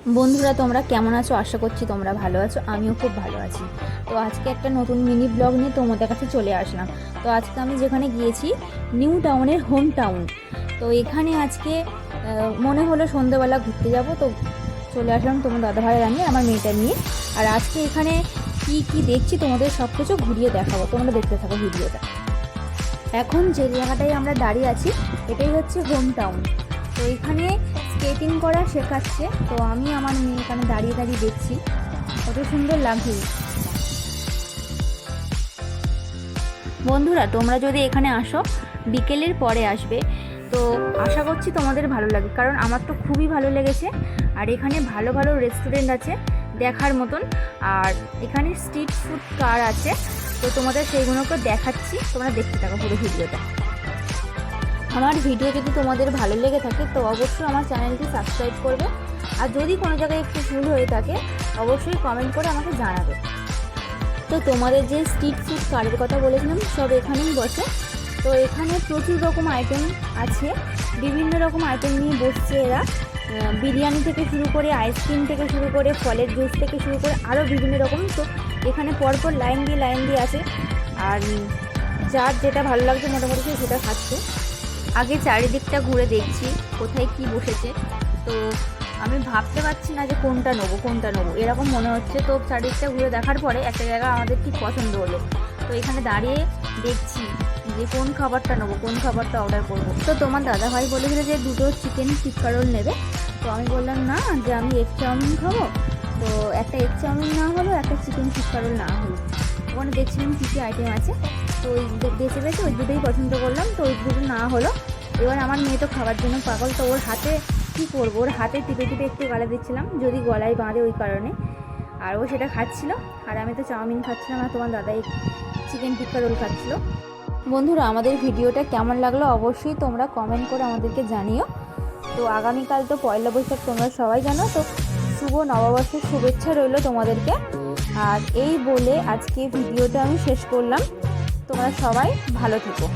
বন্ধুরা, তোমরা কেমন আছো? আশা করছি তোমরা ভালো আছো। আমিও খুব ভালো আছি। তো আজকে একটা নতুন মিনি ব্লগ নিয়ে তোমাদের কাছে চলে আসলাম। তো আজকে আমি যেখানে গিয়েছি, নিউ টাউনের হোম টাউন। তো এখানে আজকে মনে হলো সন্ধ্যেবেলা ঘুরতে যাব, তো চলে আসলাম তোমার দাদাভাইয়ের আমি আমার মেয়েটা নিয়ে। আর আজকে এখানে কি কি দেখছি তোমাদের সব কিছু ঘুরিয়ে দেখাবো, তোমরা দেখতে থাকো ভিডিওটা। এখন যে জায়গাটায় আমরা দাঁড়িয়ে আছি এটাই হচ্ছে হোম টাউন। তো এখানে স্কেটিং করা শেখাচ্ছে। তো আমি আমার মেয়ে এখানে দাঁড়িয়ে দাঁড়িয়ে দেখছি, কত সুন্দর লাগছে। বন্ধুরা, তোমরা যদি এখানে আসো, বিকেলের পরে আসবে, তো আশা করছি তোমাদের ভালো লাগে, কারণ আমার তো খুবই ভালো লেগেছে। আর এখানে ভালো ভালো রেস্টুরেন্ট আছে দেখার মতন, আর এখানে স্ট্রিট ফুড কার আছে। তো তোমাদের সেইগুলোকে দেখাচ্ছি, তোমরা দেখতে থাকো পুরো ভিডিওটা। আমার ভিডিও যদি তোমাদের ভালো লেগে থাকে তো অবশ্যই আমার চ্যানেলটি সাবস্ক্রাইব করবে, আর যদি কোনো জায়গায় একটু ভুল হয়ে থাকে অবশ্যই কমেন্ট করে আমাকে জানাবে। তো তোমাদের যে স্ট্রিট ফুড কারের কথা বলেছিলাম, সব এখানেই বসে। তো এখানে প্রচুর রকম আইটেম আছে, বিভিন্ন রকম আইটেম নিয়ে বসছে এরা। বিরিয়ানি থেকে শুরু করে, আইসক্রিম থেকে শুরু করে, ফলের জুস থেকে শুরু করে আরও বিভিন্ন রকম। তো এখানে পরপর লাইন দিয়ে আছে, আর যার যেটা ভালো লাগছে মোটামুটি সেটা খাচ্ছে। আগে চারিদিকটা ঘুরে দেখছি কোথায় কি বসেছে। তো আমি ভাবতে পারছি না যে কোনটা নেবো এরকম মনে হচ্ছে। তো চারিদিকটা ঘুরে দেখার পরে একটা জায়গা আমাদের ঠিক পছন্দ হলো। তো এখানে দাঁড়িয়ে দেখছি যে কোন খাবারটা অর্ডার করব। তো তোমার দাদাভাই বলেছিল যে 2টো চিকেন টিক্কা রোল নেবে। তো আমি বললাম না, যে আমি এগ চাউমিন খাবো। তো একটা এগ চাউমিন না হলো, একটা চিকেন টিক্কা রোল না হলো। ওখানে দেখছিলাম কী কী আইটেম আছে, তো ওই বেছে ওই দুটোই পছন্দ করলাম। তো ওই দুটো না হলো। এবার আমার মেয়ে তো খাবার জন্য পাগল, তো ওর হাতে কী করবো, ওর হাতে টিপে একটু গালে দিচ্ছিলাম, যদি গলায় বাঁধে ওই কারণে। আর ও সেটা খাচ্ছিল, আর আমি তো চাউমিন খাচ্ছিলাম, আর তোমার দাদাই চিকেন টিক্কা রোল খাচ্ছিলো। বন্ধুরা, আমাদের ভিডিওটা কেমন লাগলো অবশ্যই তোমরা কমেন্ট করে আমাদেরকে জানিও। তো আগামীকাল তো পয়লা বৈশাখ, তোমরা সবাই জানো। তো শুভ নববর্ষের শুভেচ্ছা রইল তোমাদেরকে। আর এই বলে আজকে ভিডিওটা আমি শেষ করলাম। তোমরা সবাই ভালো থেকো।